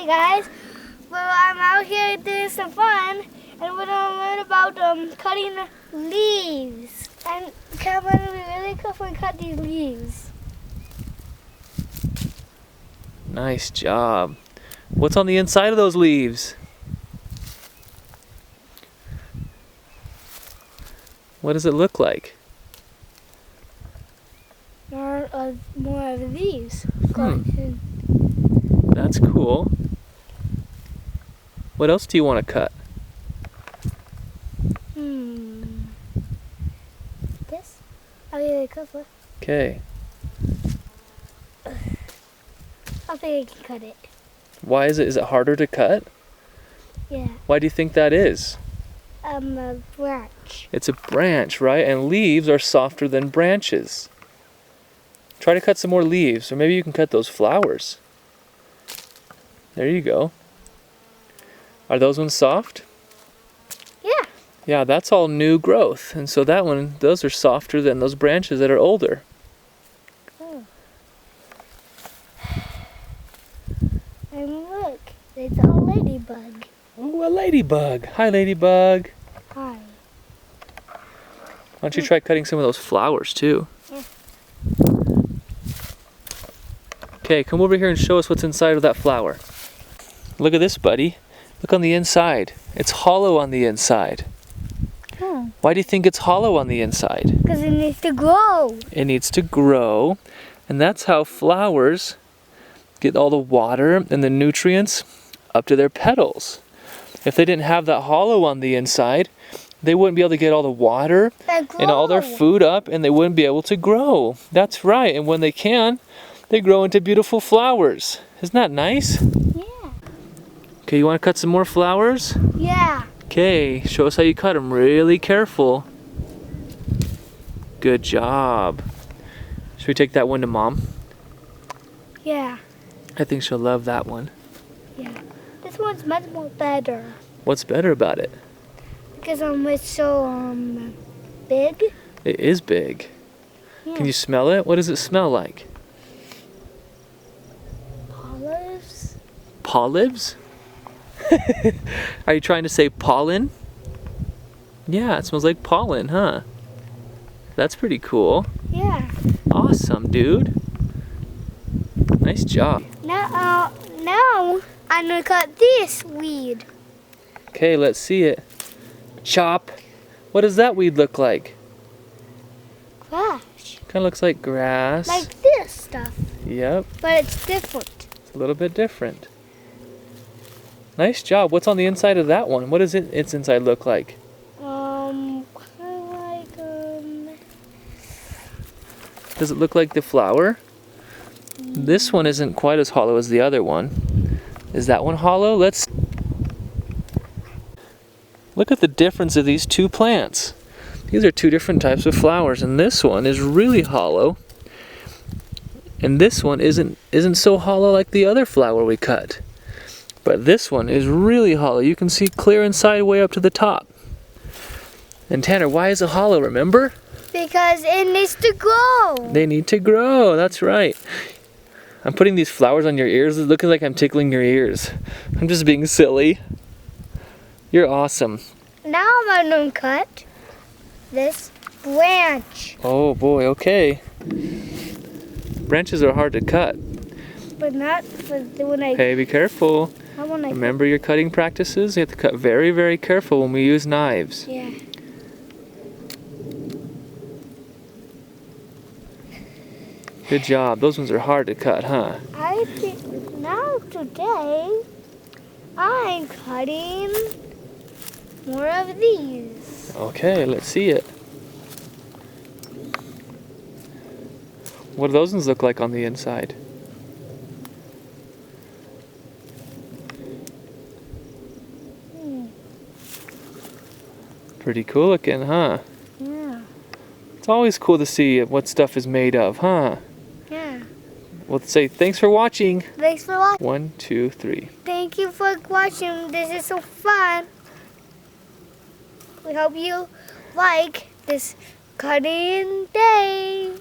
guys, well, I'm out here doing some fun, and we're gonna learn about cutting leaves. And come on, it'll be really cool if we cut these leaves. Nice job. What's on the inside of those leaves? What does it look like? More of these. That's cool. What else do you want to cut? This? I'll get it cut. Okay. I think I can cut it. Why is it? Is it harder to cut? Yeah. Why do you think that is? A branch. It's a branch, right? And leaves are softer than branches. Try to cut some more leaves, or maybe you can cut those flowers. There you go. Are those ones soft? Yeah. Yeah, that's all new growth. And so those are softer than those branches that are older. Oh. And look, it's a ladybug. Oh, a ladybug. Hi, ladybug. Hi. Why don't you try cutting some of those flowers too? Yeah. Okay, come over here and show us what's inside of that flower. Look at this, buddy. Look on the inside. It's hollow on the inside. Oh. Why do you think it's hollow on the inside? Because it needs to grow. It needs to grow, and that's how flowers get all the water and the nutrients up to their petals. If they didn't have that hollow on the inside, they wouldn't be able to get all the water and all their food up, and they wouldn't be able to grow. That's right, and when they can, they grow into beautiful flowers. Isn't that nice? Yeah. Okay, you want to cut some more flowers? Yeah. Okay, show us how you cut them. Really careful. Good job. Should we take that one to Mom? Yeah. I think she'll love that one. Yeah. This one's much more better. What's better about it? Because it's so big. It is big. Yeah. Can you smell it? What does it smell like? Olives. Olives? Are you trying to say pollen? Yeah, it smells like pollen, huh? That's pretty cool. Yeah. Awesome, dude. Nice job. Now I'm gonna cut this weed. Okay, let's see it. Chop. What does that weed look like? Grass. Kind of looks like grass. Like this stuff. Yep. But it's different. It's a little bit different. Nice job. What's on the inside of that one? What does its inside look like? Kind of like Does it look like the flower? This one isn't quite as hollow as the other one. Is that one hollow? Let's look at the difference of these two plants. These are two different types of flowers, and this one is really hollow. And this one isn't so hollow like the other flower we cut. But this one is really hollow. You can see clear inside way up to the top. And Tanner, why is it hollow, remember? because it needs to grow. They need to grow, that's right. I'm putting these flowers on your ears. It's looking like I'm tickling your ears. I'm just being silly. You're awesome. Now I'm gonna cut this branch. Oh boy, okay. Branches are hard to cut. But not for when I... Hey, be careful. Not when I... Remember your cutting practices? You have to cut very, very careful when we use knives. Yeah. Good job. Those ones are hard to cut, huh? I think now today I'm cutting more of these. Okay, let's see it. What do those ones look like on the inside? Pretty cool looking, huh? Yeah. It's always cool to see what stuff is made of, huh? Yeah. We'll say thanks for watching. Thanks for watching. 1, 2, 3. Thank you for watching. This is so fun. We hope you like this cutting day.